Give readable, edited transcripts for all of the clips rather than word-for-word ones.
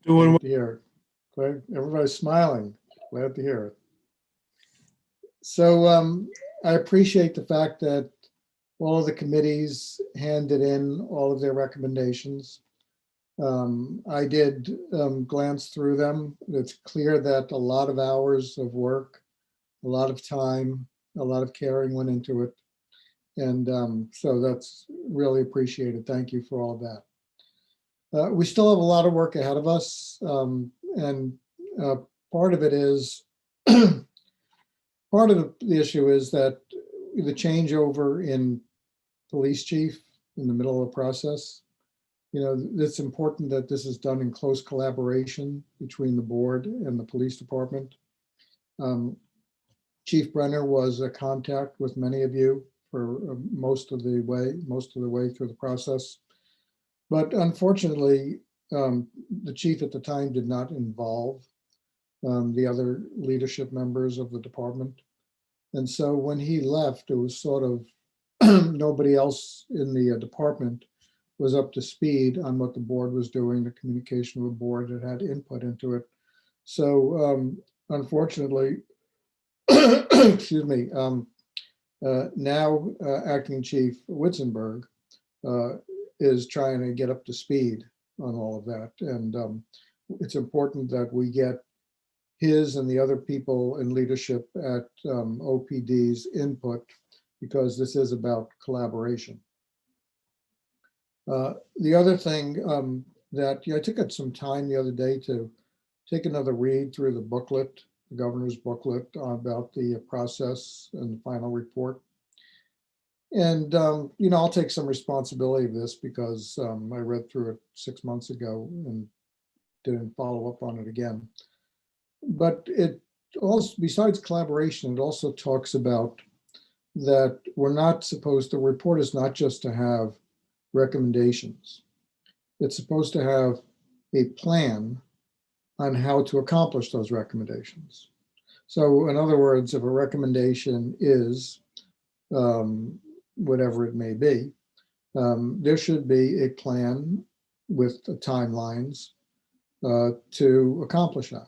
Doing Glad to hear it. Glad everybody's smiling. Glad to hear it. So I appreciate the fact that all of the committees handed in all of their recommendations. I did glance through them. It's clear that a lot of hours of work, a lot of time, a lot of caring went into it. And so that's really appreciated. Thank you for all of that. We still have a lot of work ahead of us. And part of it is, part of the issue is that the changeover in police chief in the middle of the process, it's important that this is done in close collaboration between the board and the police department. Chief Brenner was a contact with many of you for most of the way through the process. But unfortunately, the chief at the time did not involve the other leadership members of the department. And so when he left, it was sort of nobody else in the department was up to speed on what the board was doing, the communication with the board that had input into it. So unfortunately, excuse me, now Acting Chief Witzenberg is trying to get up to speed on all of that. And it's important that we get his and the other people in leadership at OPD's input, because this is about collaboration. The other thing that I took some time the other day to take another read through the booklet, the governor's booklet about the process and the final report. And, I'll take some responsibility of this because I read through it 6 months ago and didn't follow up on it again. But it also, besides collaboration, it also talks about that we're not supposed to, report is not just to have recommendations. It's supposed to have a plan on how to accomplish those recommendations. So in other words, if a recommendation is whatever it may be, there should be a plan with the timelines to accomplish that.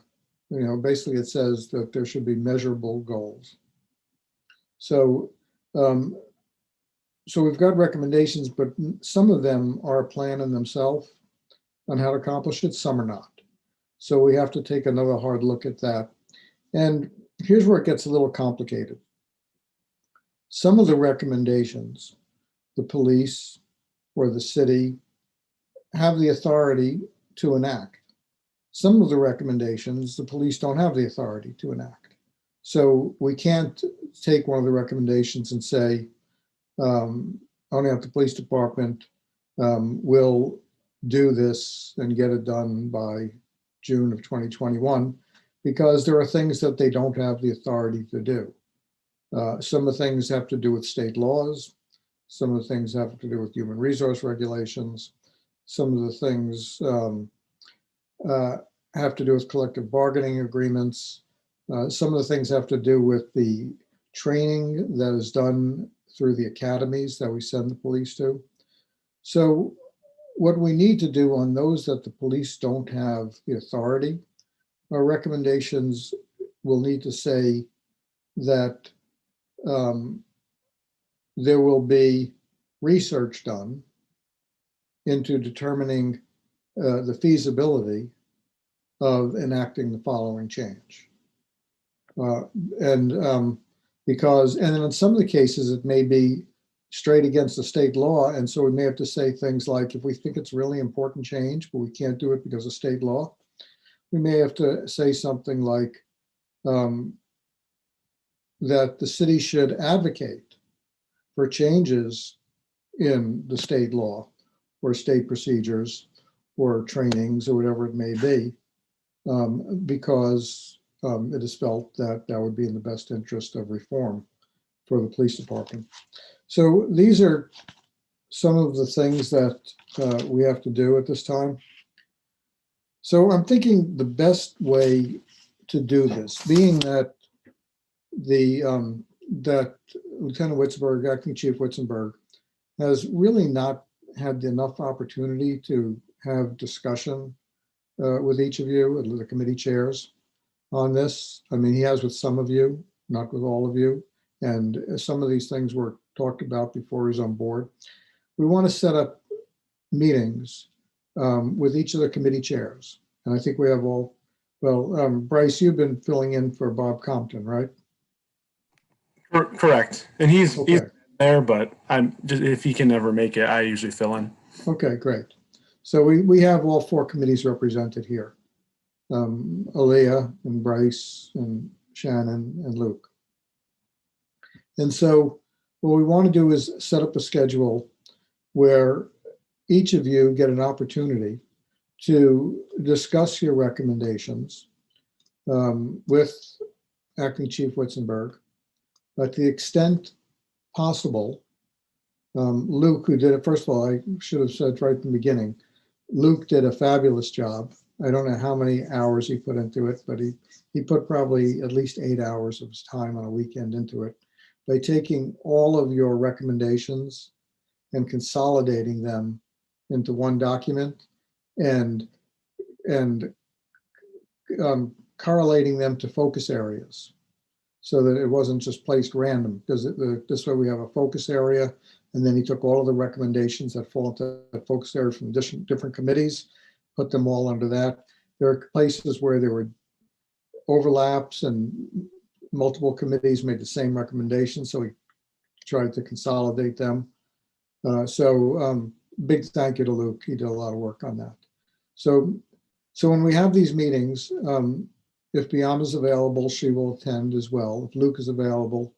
Basically it says that there should be measurable goals. So, so we've got recommendations, but some of them are a plan in themselves on how to accomplish it, some are not. So we have to take another hard look at that. And here's where it gets a little complicated. Some of the recommendations, the police or the city have the authority to enact. Some of the recommendations, the police don't have the authority to enact. So we can't take one of the recommendations and say, only if the police department will do this and get it done by June of 2021, because there are things that they don't have the authority to do. Some of the things have to do with state laws. Some of the things have to do with human resource regulations. Some of the things have to do with collective bargaining agreements. Some of the things have to do with the training that is done through the academies that we send the police to. So what we need to do on those that the police don't have the authority, our recommendations will need to say that there will be research done into determining the feasibility of enacting the following change. Because in some of the cases, it may be straight against the state law. And so we may have to say things like, if we think it's really important change, but we can't do it because of state law, we may have to say something like that the city should advocate for changes in the state law or state procedures or trainings or whatever it may be, because it is felt that that would be in the best interest of reform for the police department. So these are some of the things that we have to do at this time. So I'm thinking the best way to do this, being that that Lieutenant Witzenberg, Acting Chief Witzenberg, has really not had enough opportunity to have discussion with each of you, the committee chairs, on this. I mean, he has with some of you, not with all of you. And some of these things were talked about before he's on board. We want to set up meetings with each of the committee chairs. And I think we have all, well, Bryce, you've been filling in for Bob Compton, right? Correct. And he's Okay. there, but I'm just, if he can never make it, I usually fill in. Okay, great. So we have all four committees represented here. Aaliyah and Bryce and Shannon and Luke. And so what we want to do is set up a schedule where each of you get an opportunity to discuss your recommendations with Acting Chief Witzenberg. But to the extent possible, Luke, who did it, first of all, I should have said right from the beginning, Luke did a fabulous job. I don't know how many hours he put into it, but he put probably at least 8 hours of his time on a weekend into it by taking all of your recommendations and consolidating them into one document and correlating them to focus areas so that it wasn't just placed random, because this way we have a focus area, and then he took all of the recommendations that fall into the focus area from different committees, put them all under that. There are places where there were overlaps and multiple committees made the same recommendations, so he tried to consolidate them. Big thank you to Luke. He did a lot of work on that. So when we have these meetings, if Biam is available, she will attend as well. If Luke is available,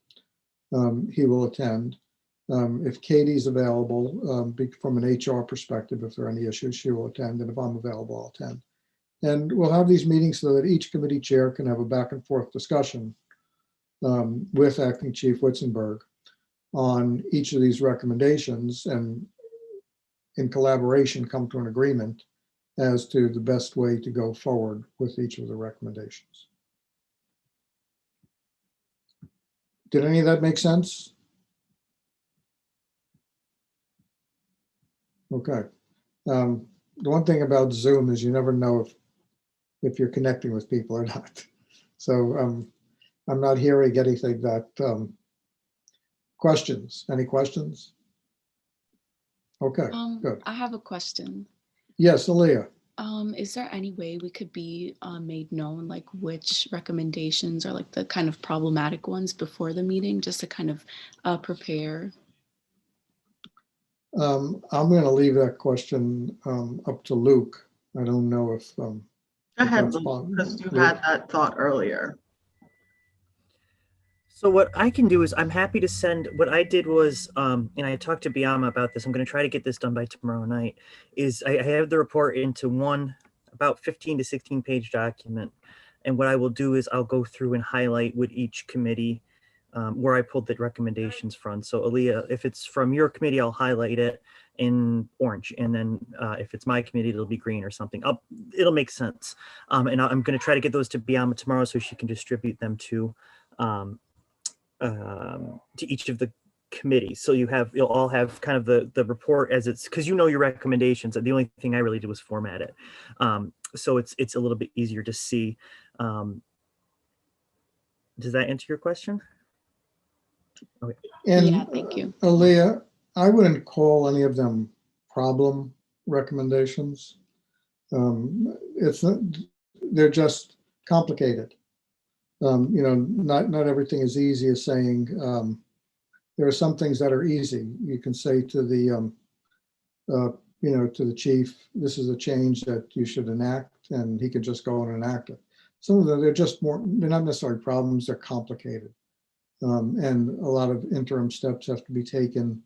he will attend. If Katie's available, from an HR perspective, if there are any issues, she will attend. And if I'm available, I'll attend. And we'll have these meetings so that each committee chair can have a back and forth discussion with Acting Chief Witzenberg on each of these recommendations, and in collaboration come to an agreement as to the best way to go forward with each of the recommendations. Did any of that make sense? Okay. The one thing about Zoom is you never know if you're connecting with people or not. So I'm not hearing anything that, questions, any questions? Okay, good. I have a question. Yes, Aaliyah. Is there any way we could be made known, like which recommendations are like the kind of problematic ones before the meeting, just to kind of prepare? I'm going to leave that question up to Luke. I don't know if Go ahead, that's Luke, possible. because you had that thought earlier. So what I can do is I'm happy to send, what I did was, and I talked to Biama about this, I'm going to try to get this done by tomorrow night, is I have the report into one about 15 to 16 page document. And what I will do is I'll go through and highlight with each committee where I pulled the recommendations from. So Aaliyah, if it's from your committee, I'll highlight it in orange. And then if it's my committee, it'll be green or something. It'll make sense. And I'm going to try to get those to Biama tomorrow so she can distribute them to each of the committees. So you'll all have kind of the report as it's, because you know your recommendations. The only thing I really did was format it. So it's a little bit easier to see. Does that answer your question? Okay. And yeah, thank you. Aaliyah, I wouldn't call any of them problem recommendations. They're just complicated. Not everything is easy as saying, there are some things that are easy. You can say to the, to the chief, this is a change that you should enact, and he can just go and enact it. Some of them, they're not necessarily problems, they're complicated. And a lot of interim steps have to be taken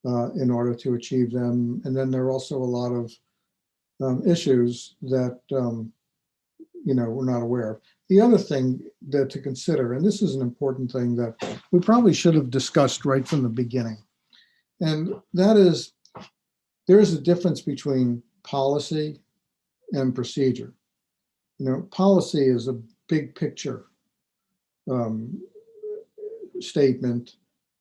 in order to achieve them. And then there are also a lot of issues that, we're not aware of. The other thing that to consider, and this is an important thing that we probably should have discussed right from the beginning, and that is, there is a difference between policy and procedure. Policy is a big picture statement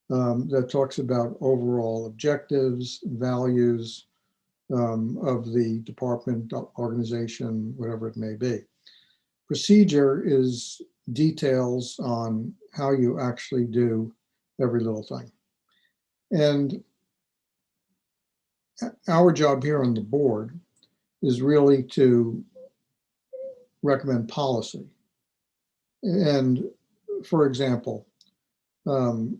that talks about overall objectives, values, of the department, organization, whatever it may be. Procedure is details on how you actually do every little thing. And our job here on the board is really to recommend policy. And for example, the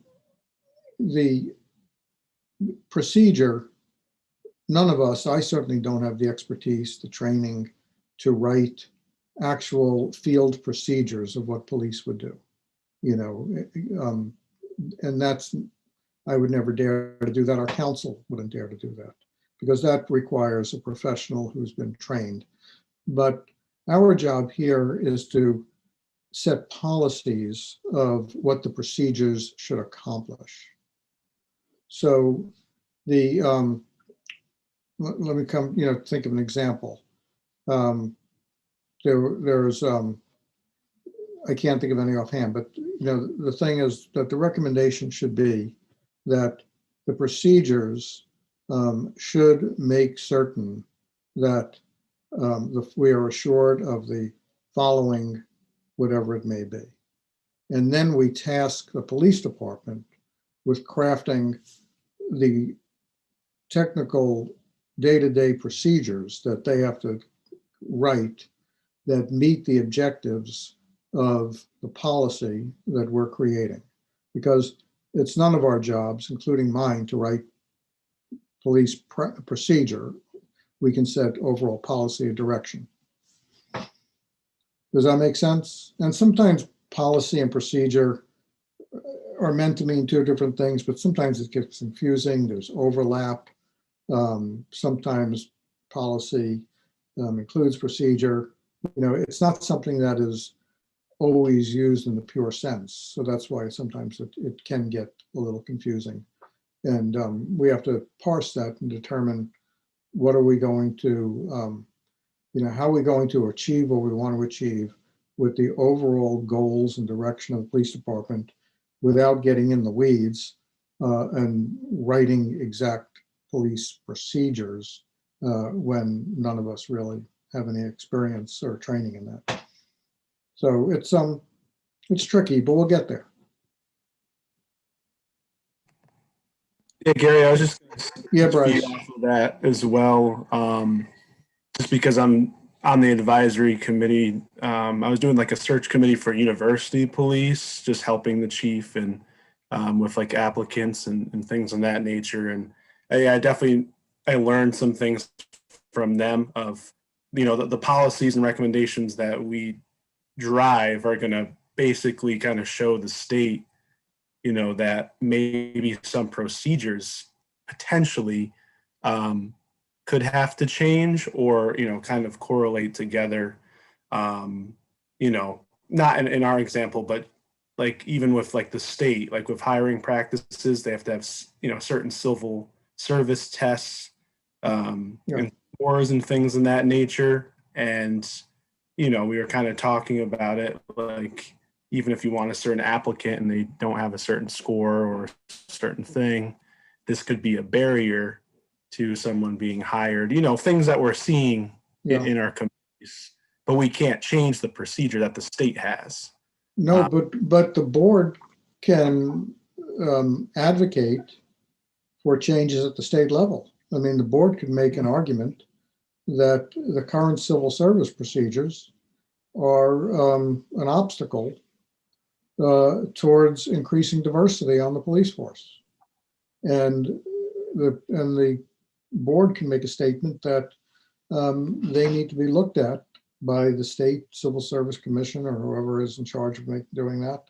procedure, none of us, I certainly don't have the expertise, the training to write actual field procedures of what police would do, you know, and that's, I would never dare to do that. Our counsel wouldn't dare to do that because that requires a professional who's been trained. But our job here is to set policies of what the procedures should accomplish. So the, let me come, you know, think of an example. There's, I can't think of any offhand, but you know, the thing is that the recommendation should be that the procedures should make certain that we are assured of the following, whatever it may be. And then we task the police department with crafting the technical day-to-day procedures that they have to write that meet the objectives of the policy that we're creating. Because it's none of our jobs, including mine, to write police procedure. We can set overall policy and direction. Does that make sense? And sometimes policy and procedure are meant to mean two different things, but sometimes it gets confusing. There's overlap. Sometimes policy includes procedure. You know, it's not something that is always used in the pure sense. So that's why sometimes it can get a little confusing. And we have to parse that and determine what are we going to, you know, how are we going to achieve what we want to achieve with the overall goals and direction of the police department without getting in the weeds and writing exact police procedures when none of us really have any experience or training in that. So it's tricky, but we'll get there. Yeah, Gary, I was just Yeah, gonna feed Bryce. off of that as well. Just because I'm on the advisory committee, I was doing like a search committee for university police, just helping the chief and with like applicants and things of that nature. And I definitely I learned some things from them of, you know, the policies and recommendations that we drive are going to basically kind of show the state, you know, that maybe some procedures potentially could have to change or, you know, kind of correlate together. You know, not in our example, but like even with like the state, like with hiring practices, they have to have, you know, certain civil service tests and scores and things in that nature. And, you know, we were kind of talking about it, like, even if you want a certain applicant and they don't have a certain score or a certain thing, this could be a barrier to someone being hired, you know, things that we're seeing in our communities, but we can't change the procedure that the state has. No, but the board can advocate for changes at the state level. I mean, the board can make an argument that the current civil service procedures are an obstacle towards increasing diversity on the police force. And the board can make a statement that they need to be looked at by the state civil service commission or whoever is in charge of doing that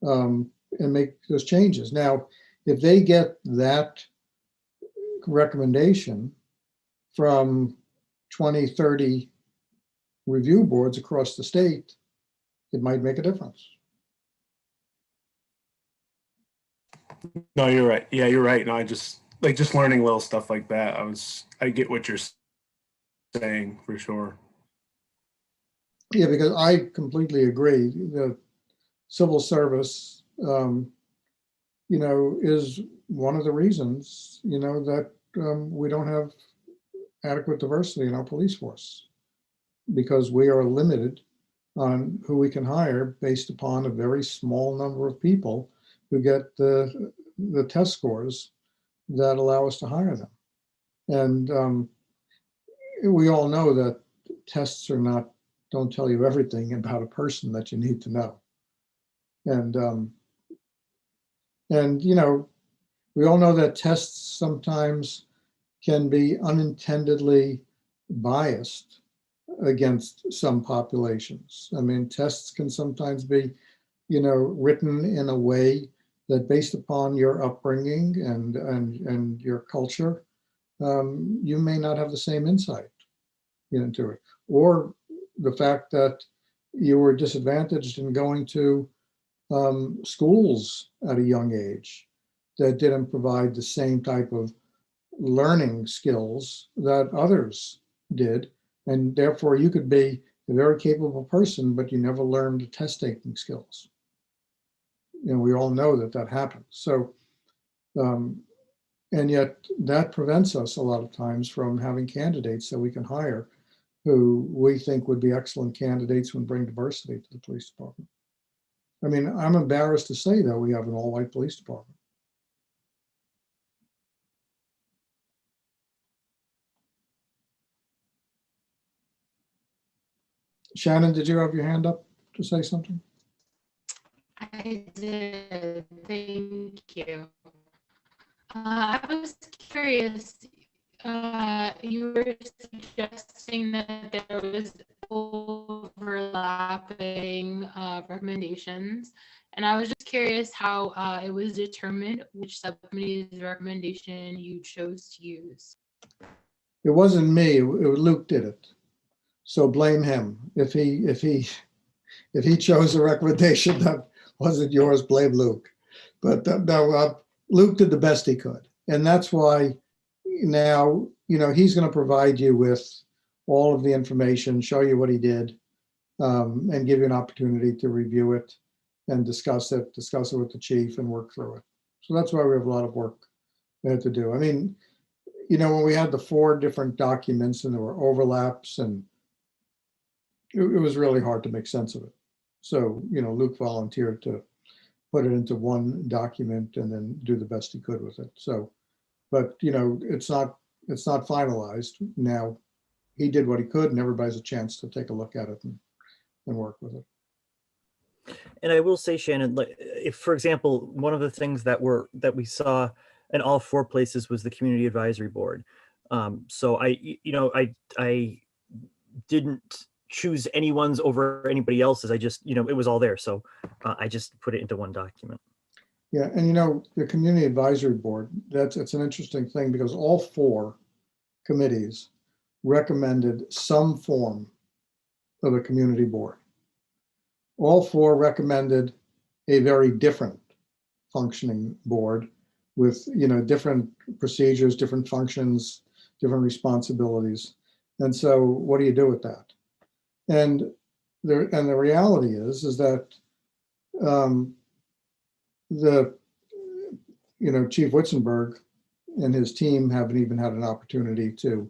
and make those changes. Now, if they get that recommendation from 20, 30 review boards across the state, it might make a difference. No, you're right. Yeah, you're right. No, I just learning little stuff like that. I get what you're saying for sure. Yeah, because I completely agree. The civil service, you know, is one of the reasons, you know, that we don't have adequate diversity in our police force, because we are limited on who we can hire based upon a very small number of people who get the test scores that allow us to hire them. And we all know that tests don't tell you everything about a person that you need to know. And you know, we all know that tests sometimes can be unintendedly biased against some populations. I mean, tests can sometimes be, you know, written in a way that, based upon your upbringing and your culture, you may not have the same insight into it, or the fact that you were disadvantaged in going to schools at a young age that didn't provide the same type of learning skills that others did. And therefore you could be a very capable person, but you never learned test taking skills. You know, we all know that that happens. So, and yet that prevents us a lot of times from having candidates that we can hire who we think would be excellent candidates when bring diversity to the police department. I mean, I'm embarrassed to say that we have an all-white police department. Shannon, did you have your hand up to say something? I did. Thank you. I was curious. You were suggesting that there was overlapping recommendations, and I was just curious how it was determined which subcommittee's recommendation you chose to use. It wasn't me. Luke did it. So blame him. If he chose a recommendation that wasn't yours, blame Luke. But no, Luke did the best he could, and that's why now, you know, he's going to provide you with all of the information, show you what he did, and give you an opportunity to review it and discuss it with the chief and work through it. So that's why we have a lot of work to do. I mean, you know, when we had the 4 different documents and there were overlaps, and it was really hard to make sense of it. So, you know, Luke volunteered to put it into one document and then do the best he could with it. So, but you know, it's not finalized now. He did what he could, and everybody has a chance to take a look at it and work with it. And I will say, Shannon, like, if, for example, one of the things that we saw in all 4 places was the community advisory board. So I didn't choose anyone's over anybody else's. I just, you know, it was all there. So I just put it into one document. Yeah, and you know, the community advisory board, it's an interesting thing, because all 4 committees recommended some form of a community board. All 4 recommended a very different functioning board with, you know, different procedures, different functions, different responsibilities. And so what do you do with that? And the reality is that Chief Witzenberg and his team haven't even had an opportunity to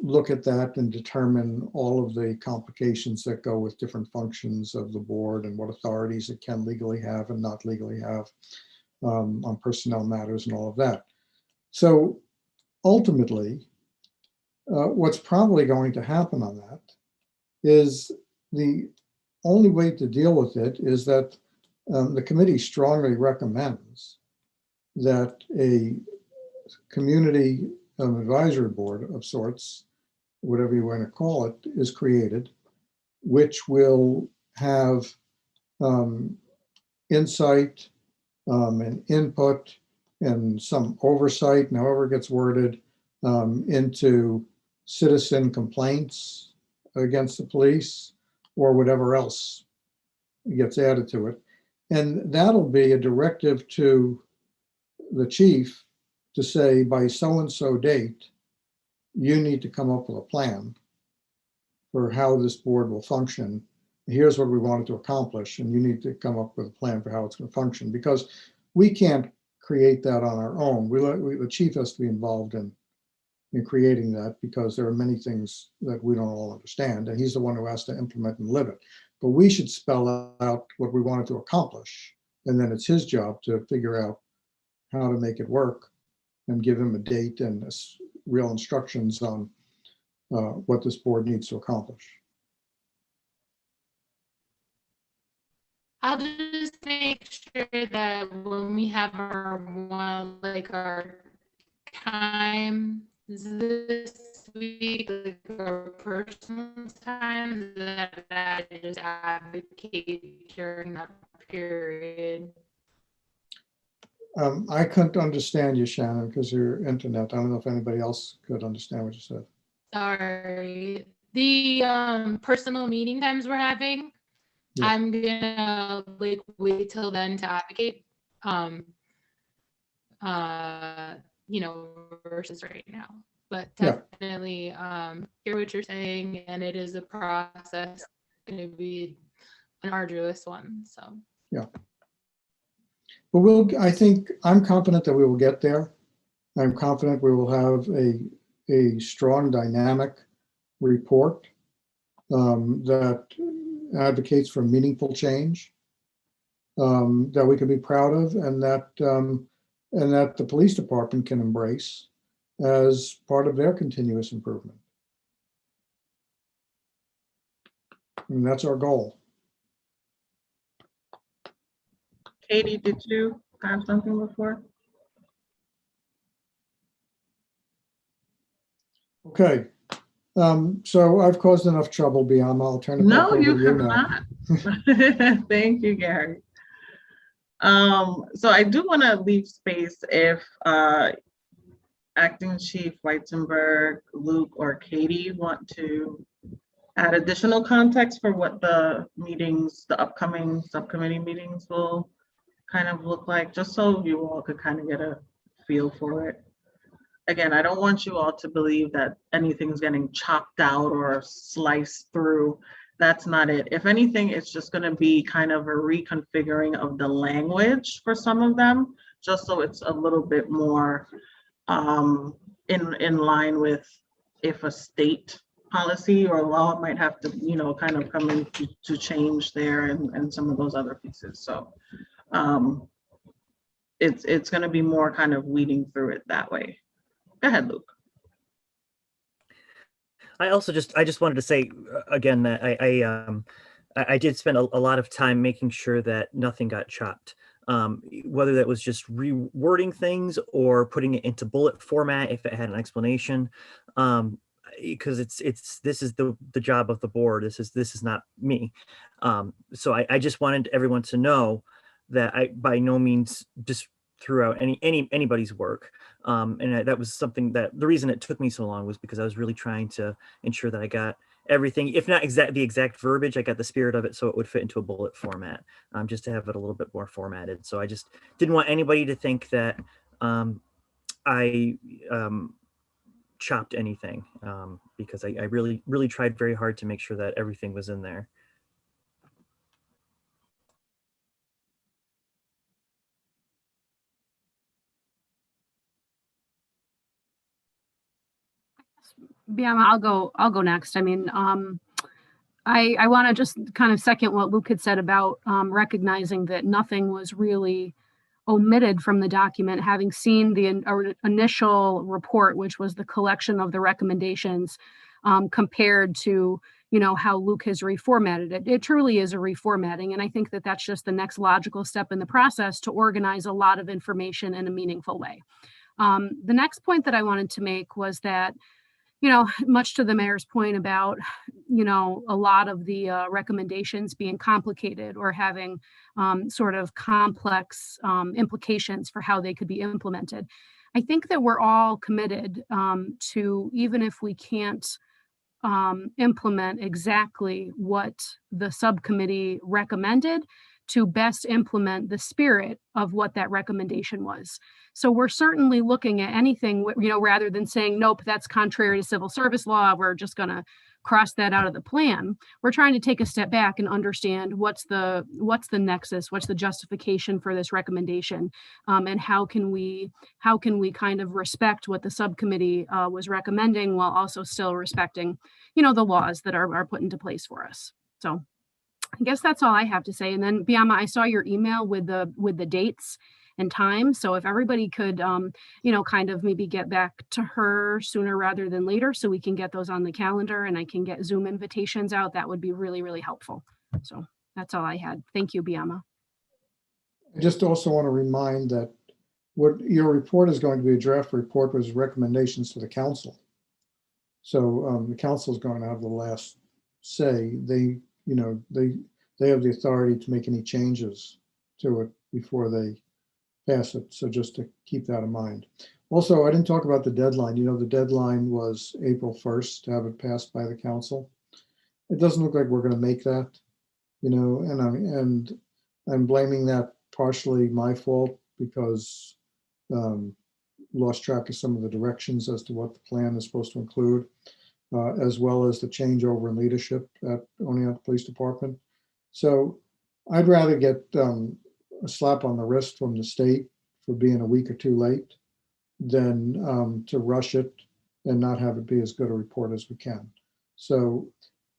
look at that and determine all of the complications that go with different functions of the board and what authorities it can legally have and not legally have on personnel matters and all of that. So ultimately, what's probably going to happen on that is the only way to deal with it is that the committee strongly recommends that a community advisory board of sorts, whatever you want to call it, is created, which will have insight and input and some oversight, and however it gets worded, into citizen complaints against the police or whatever else gets added to it. And that'll be a directive to the chief to say, by so-and-so date, you need to come up with a plan for how this board will function. Here's what we wanted to accomplish, and you need to come up with a plan for how it's going to function, because we can't create that on our own. The chief has to be involved in in creating that, because there are many things that we don't all understand, and he's the one who has to implement and live it. But we should spell out what we wanted to accomplish, and then it's his job to figure out how to make it work and give him a date and real instructions on what this board needs to accomplish. I'll just make sure that when we have our one, like our time this week, like our personal time, that I just advocate during that period. I couldn't understand you, Shannon, because your internet. I don't know if anybody else could understand what you said. Sorry. The personal meeting times we're having, Yeah. I'm gonna like wait till then to advocate. You know, versus right now. But Yeah. definitely hear what you're saying, and it is a process, gonna be an arduous one. So Yeah. But I think I'm confident that we will get there. I'm confident we will have a strong, dynamic report that advocates for meaningful change, that we can be proud of, and that the police department can embrace as part of their continuous improvement. And that's our goal. Katie, did you have something before? Okay. So I've caused enough trouble, Biama. I'll turn it back No, over you to you have now. not. Thank you, Gary. So I do want to leave space if Acting Chief Weizenberg, Luke, or Katie want to add additional context for what the meetings, the upcoming subcommittee meetings will kind of look like, just so you all could kind of get a feel for it. Again, I don't want you all to believe that anything's getting chopped out or sliced through. That's not it. If anything, it's just going to be kind of a reconfiguring of the language for some of them, just so it's a little bit more in line with if a state policy or law might have to, you know, kind of come in to change there and some of those other pieces. So it's going to be more kind of weeding through it that way. Go ahead, Luke. I just wanted to say again that I did spend a lot of time making sure that nothing got chopped. Whether that was just rewording things or putting it into bullet format if it had an explanation, because this is the job of the board. This is not me. So I just wanted everyone to know that I by no means just threw out anybody's work. And that was something that the reason it took me so long was because I was really trying to ensure that I got everything, if not the exact verbiage, I got the spirit of it so it would fit into a bullet format, just to have it a little bit more formatted. So I just didn't want anybody to think that I chopped anything, because I really tried very hard to make sure that everything was in there. Biama, I'll go next. I mean, I want to just kind of second what Luke had said about recognizing that nothing was really omitted from the document, having seen the initial report, which was the collection of the recommendations, compared to, you know, how Luke has reformatted it. It truly is a reformatting. And I think that that's just the next logical step in the process to organize a lot of information in a meaningful way. The next point that I wanted to make was that, you know, much to the mayor's point about, you know, a lot of the recommendations being complicated or having sort of complex implications for how they could be implemented. I think that we're all committed to, even if we can't implement exactly what the subcommittee recommended, to best implement the spirit of what that recommendation was. So we're certainly looking at anything, you know, rather than saying, nope, that's contrary to civil service law, we're just going to cross that out of the plan. We're trying to take a step back and understand what's the nexus, what's the justification for this recommendation, and how can we kind of respect what the subcommittee was recommending while also still respecting, the laws that are put into place for us. So I guess that's all I have to say. And then Biama, I saw your email with the dates and time. So if everybody could, kind of maybe get back to her sooner rather than later, so we can get those on the calendar and I can get Zoom invitations out, that would be really, really helpful. So that's all I had. Thank you, Biama. I just also want to remind that what your report is going to be, a draft report with recommendations to the council. So the council is going to have the last say. They have the authority to make any changes to it before they pass it. So just to keep that in mind. Also, I didn't talk about the deadline. The deadline was April 1st to have it passed by the council. It doesn't look like we're going to make that, and I'm blaming that partially my fault because lost track of some of the directions as to what the plan is supposed to include, as well as the changeover in leadership at Oneonta Police Department. So I'd rather get a slap on the wrist from the state for being a week or two late than to rush it and not have it be as good a report as we can. So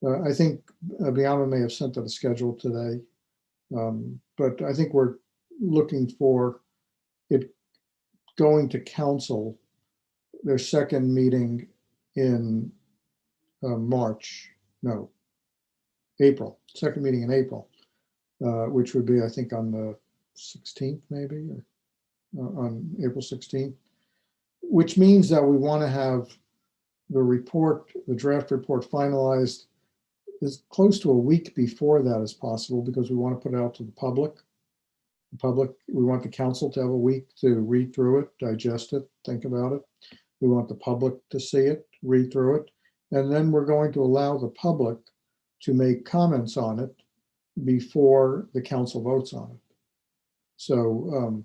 I think Biama may have sent out a schedule today, but I think we're looking for it going to council, their second meeting in April, second meeting in April, which would be, I think, on the 16th, maybe, or on April 16th, which means that we want to have the draft report finalized as close to a week before that as possible, because we want to put it out to the public. We want the council to have a week to read through it, digest it, think about it. We want the public to see it, read through it, and then we're going to allow the public to make comments on it before the council votes on it. So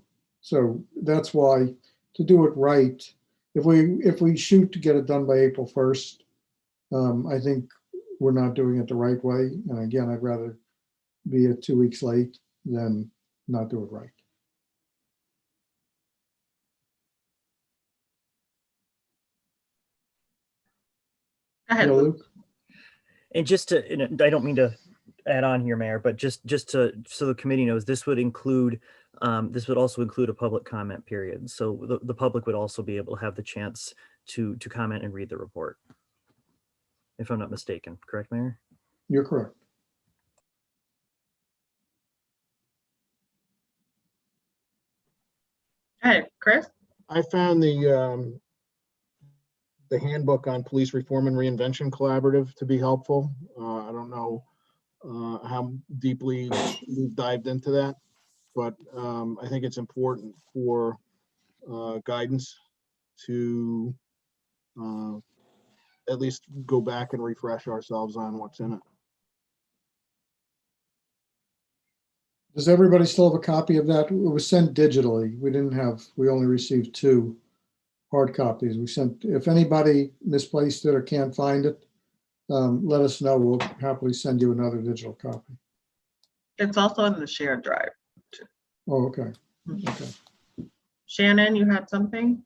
that's why, to do it right, if we shoot to get it done by April 1st, I think we're not doing it the right way. And again, I'd rather be 2 weeks late than not do it right. Go ahead, Yeah, Luke. Luke? And just to, I don't mean to add on here, Mayor, but just to, so the committee knows, this would also include a public comment period. So the public would also be able to have the chance to comment and read the report, if I'm not mistaken. Correct, Mayor? You're correct. Go ahead, Chris. I found the handbook on police reform and reinvention collaborative to be helpful. I don't know how deeply we've dived into that, but I think it's important for guidance to at least go back and refresh ourselves on what's in it. Does everybody still have a copy of that? It was sent digitally. We only received 2 hard copies. We sent, if anybody misplaced it or can't find it, let us know. We'll happily send you another digital copy. It's also in the shared drive. Oh, okay. Okay. Shannon, you had something?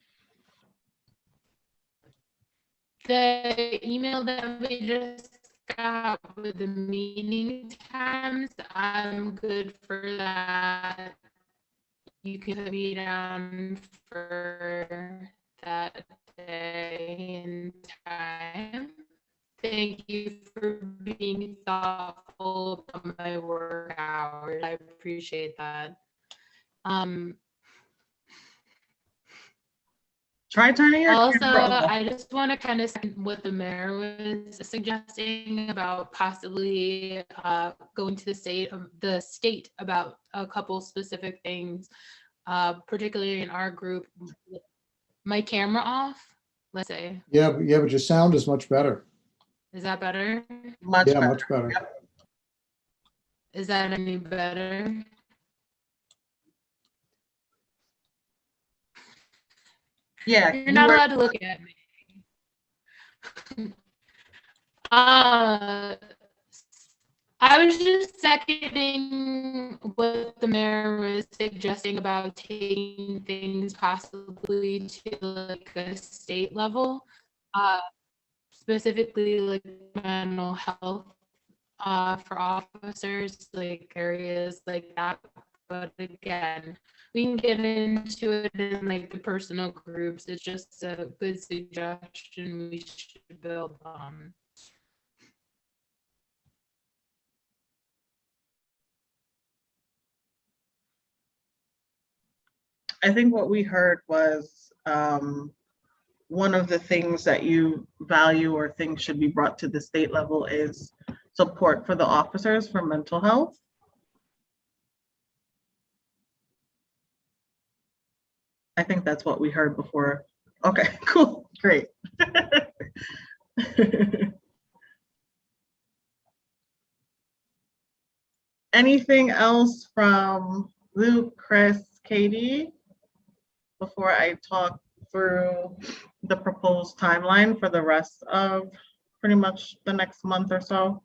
The email that we just got with the meeting times, I'm good for that. You can put me down for that day and time. Thank you for being thoughtful about my work hours. I appreciate that. Try turning your Also, camera off. I just want to kind of second what the mayor was suggesting about possibly going to the state about a couple specific things, particularly in our group. My camera off, let's say. Yeah, but your sound is much better. Is that better? Much Yeah, better. much better. Yep. Is that any better? Yeah, You're not allowed to look at me. I was just seconding what the mayor was suggesting about taking things possibly to like a state level, specifically like mental health for officers, like areas like that. But again, we can get into it in like the personal groups. It's just a good suggestion we should build on. I think what we heard was one of the things that you value or think should be brought to the state level is support for the officers for mental health. I think that's what we heard before. Okay, cool, great. Anything else from Luke, Chris, Katie, before I talk through the proposed timeline for the rest of pretty much the next month or so?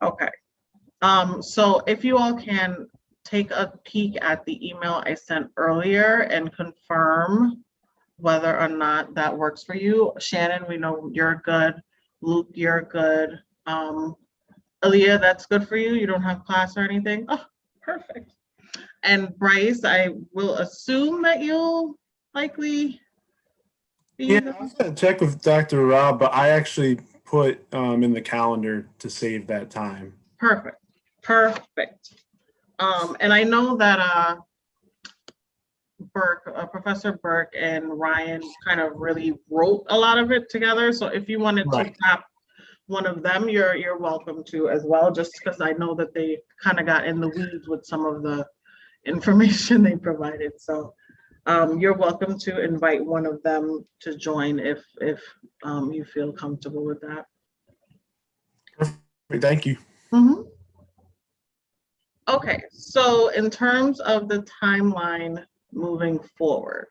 Okay. So if you all can take a peek at the email I sent earlier and confirm whether or not that works for you. Shannon, we know you're good. Luke, you're good. Aaliyah, that's good for you. You don't have class or anything. Oh, perfect. And Bryce, I will assume that you'll likely be. Yeah, I was gonna check with Dr. Rob, but I actually put in the calendar to save that time. Perfect, perfect. And I know that Professor Burke and Ryan kind of really wrote a lot of it together. So if you wanted to tap one of them, you're welcome to as well, just because I know that they kind of got in the weeds with some of the information they provided. So you're welcome to invite one of them to join if you feel comfortable with that. Thank you. Mm-hmm. Okay, so in terms of the timeline moving forward,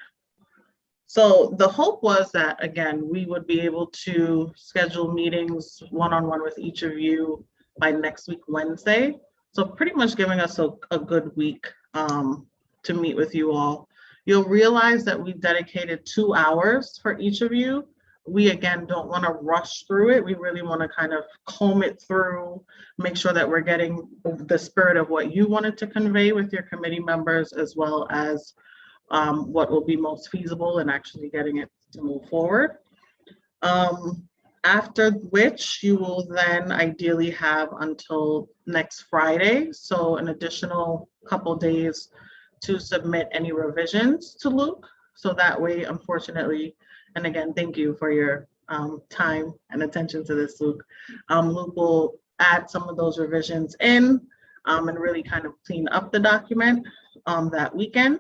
so the hope was that, again, we would be able to schedule meetings one-on-one with each of you by next week, Wednesday. So pretty much giving us a good week to meet with you all. You'll realize that we dedicated 2 hours for each of you. We, again, don't want to rush through it. We really want to kind of comb it through, make sure that we're getting the spirit of what you wanted to convey with your committee members, as well as what will be most feasible and actually getting it to move forward. After which you will then ideally have until next Friday, so an additional couple days to submit any revisions to Luke. So that way, unfortunately, and again, thank you for your time and attention to this, Luke. Luke will add some of those revisions in and really kind of clean up the document that weekend,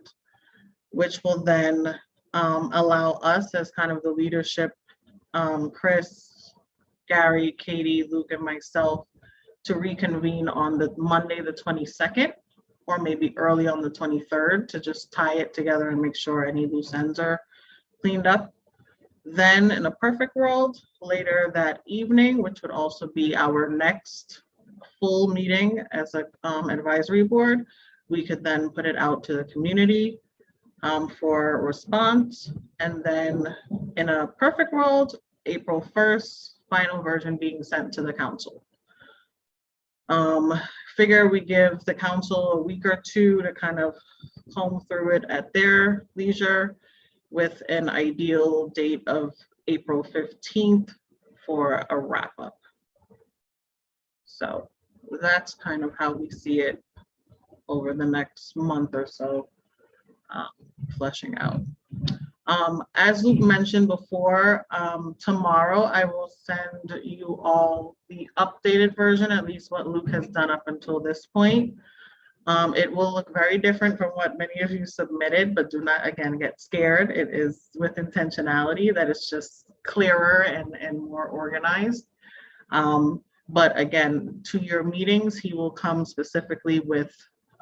which will then allow us as kind of the leadership, Chris, Gary, Katie, Luke, and myself, to reconvene on the Monday, the 22nd, or maybe early on the 23rd, to just tie it together and make sure any loose ends are cleaned up. Then in a perfect world, later that evening, which would also be our next full meeting as a advisory board, we could then put it out to the community for response. And then in a perfect world, April 1st, final version being sent to the council. Figure we give the council a week or two to kind of comb through it at their leisure, with an ideal date of April 15th for a wrap up. So that's kind of how we see it over the next month or so, fleshing out. As Luke mentioned before, tomorrow I will send you all the updated version, at least what Luke has done up until this point. It will look very different from what many of you submitted, but do not, again, get scared. It is with intentionality that it's just clearer and more organized. But again, to your meetings, he will come specifically with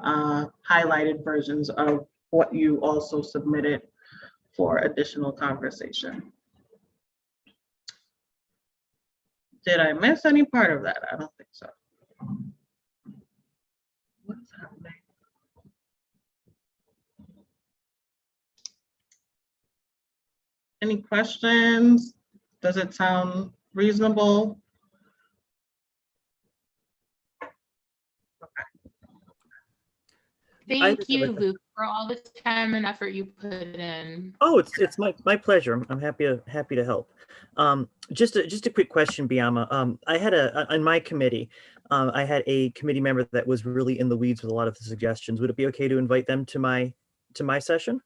highlighted versions of what you also submitted for additional conversation. Did I miss any part of that? I don't think so. What's happening? Any questions? Does it sound reasonable? Thank you, Luke, for all the time and effort you put in. Oh, it's my pleasure. I'm happy to help. Just a quick question, Biama. I had on my committee, I had a committee member that was really in the weeds with a lot of the suggestions. Would it be okay to invite them to my session?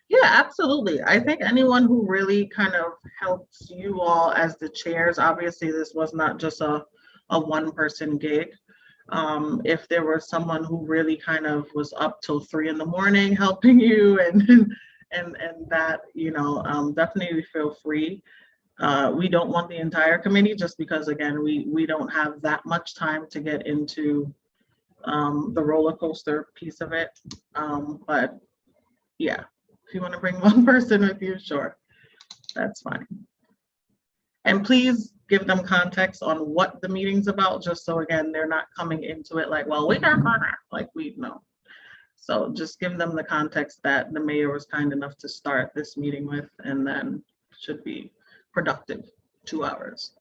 Yeah, absolutely. I think anyone who really kind of helps you all as the chairs, obviously this was not just a one-person gig. If there was someone who really kind of was up till 3 a.m. helping you and that, you know, definitely feel free. We don't want the entire committee just because, again, we don't have that much time to get into the roller coaster piece of it. But yeah, if you want to bring one person with you, sure, that's fine. And please give them context on what the meeting's about, just so, again, they're not coming into it like, well, we got like we know. So just give them the context that the mayor was kind enough to start this meeting with, and then should be productive 2 hours.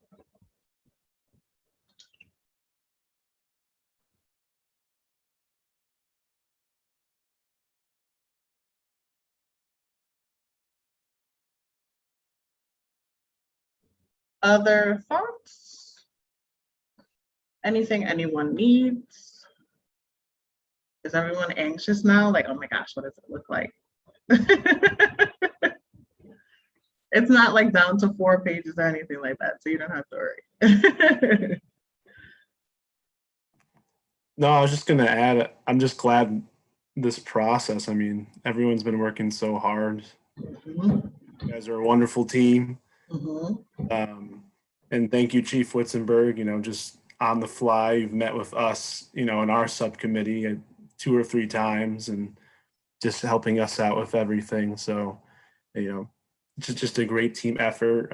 Other thoughts? Anything anyone needs? Is everyone anxious now? Like, oh my gosh, what does it look like? It's not like down to 4 pages or anything like that, so you don't have to worry. No, I was just gonna add, I'm just glad this process. I mean, everyone's been working so hard. Mhm, You guys are a wonderful team. mhm. And thank you, Chief Witzenberg, you know, just on the fly, you've met with us, you know, in our subcommittee 2 or 3 times and just helping us out with everything. So, you know, it's just a great team effort.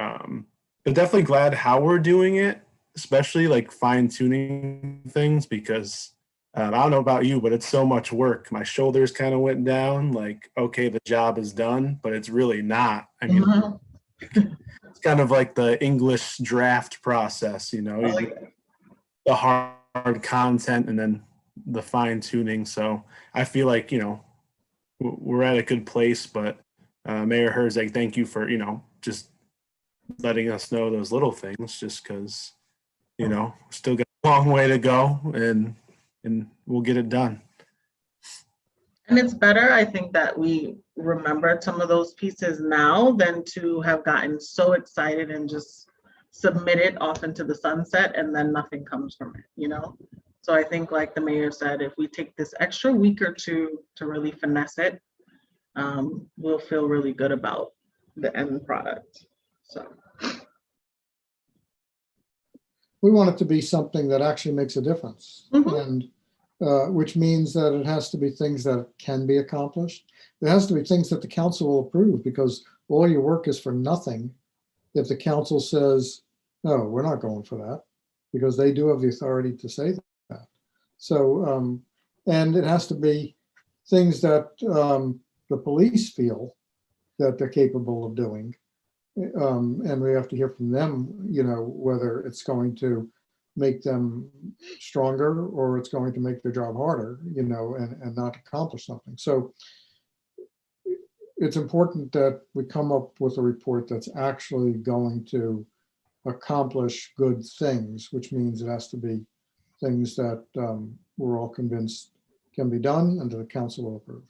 But definitely glad how we're doing it, especially like fine tuning things, because I don't know about you, but it's so much work. My shoulders kind of went down like, okay, the job is done, but it's really not. I mean, Mhm. it's kind of like the English draft process, you know, Oh, yeah. the hard content and then the fine tuning. So I feel like, you know, we're at a good place, but Mayor Herzog, thank you for, you know, just letting us know those little things, just because, you know, still got a long way to go and we'll get it done. And it's better, I think, that we remembered some of those pieces now than to have gotten so excited and just submit it off into the sunset and then nothing comes from it, you know? So I think, like the mayor said, if we take this extra week or two to really finesse it, we'll feel really good about the end product. So. We want it to be something that actually makes a difference. Mhm. And which means that it has to be things that can be accomplished. It has to be things that the council will approve, because all your work is for nothing if the council says, no, we're not going for that, because they do have the authority to say that. So, and it has to be things that the police feel that they're capable of doing. And we have to hear from them, you know, whether it's going to make them stronger or it's going to make their job harder, you know, and not accomplish something. So it's important that we come up with a report that's actually going to accomplish good things, which means it has to be things that we're all convinced can be done and that the council will approve.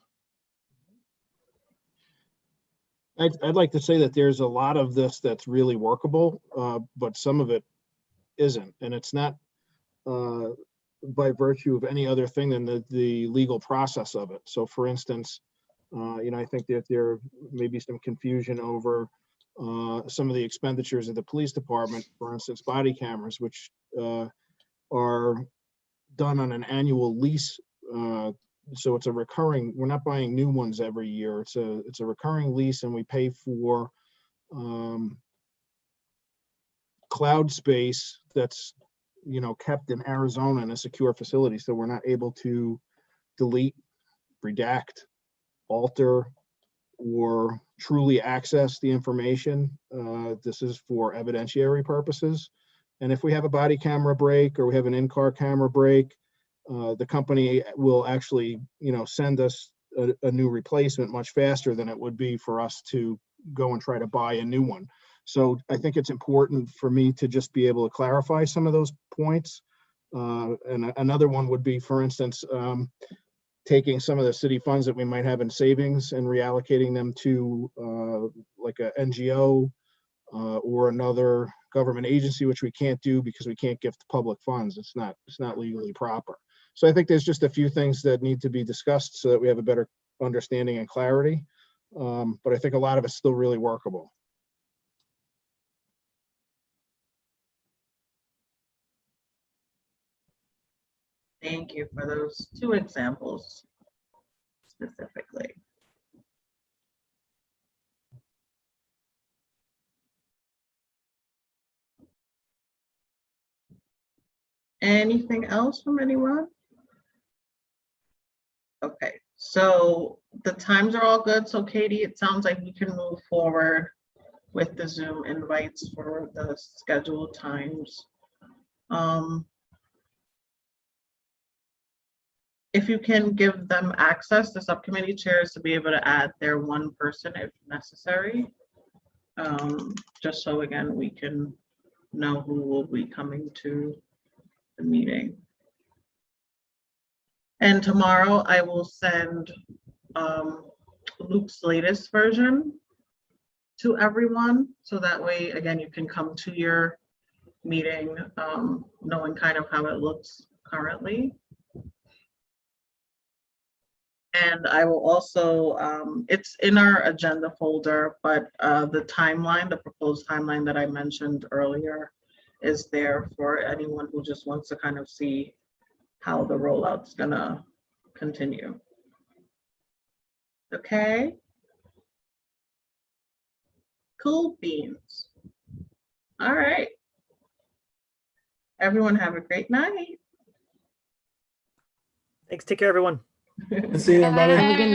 I'd like to say that there's a lot of this that's really workable, but some of it isn't. And it's not by virtue of any other thing than the legal process of it. So for instance, you know, I think that there may be some confusion over some of the expenditures of the police department, for instance, body cameras, which are done on an annual lease. So it's a recurring, we're not buying new ones every year. It's a recurring lease, and we pay for cloud space that's, kept in Arizona in a secure facility. So we're not able to delete, redact, alter, or truly access the information. This is for evidentiary purposes. And if we have a body camera break or we have an in-car camera break, the company will actually, send us a new replacement much faster than it would be for us to go and try to buy a new one. So I think it's important for me to just be able to clarify some of those points. And another one would be, for instance, taking some of the city funds that we might have in savings and reallocating them to like a NGO or another government agency, which we can't do because we can't gift public funds. It's not legally proper. So I think there's just a few things that need to be discussed so that we have a better understanding and clarity. But I think a lot of it's still really workable. Thank you for those 2 examples specifically. Anything else from anyone? Okay, so the times are all good. So Katie, it sounds like we can move forward with the Zoom invites for the scheduled times. If you can give them access, the subcommittee chairs, to be able to add their 1 person if necessary. Just so again, we can know who will be coming to the meeting. And tomorrow I will send Luke's latest version to everyone. So that way, again, you can come to your meeting knowing kind of how it looks currently. And I will also, it's in our agenda folder, but the timeline, the proposed timeline that I mentioned earlier is there for anyone who just wants to kind of see how the rollout's gonna continue. Okay. Cool beans. All right. Everyone have a great night. Thanks. Take care, everyone. See you, everybody. Have a good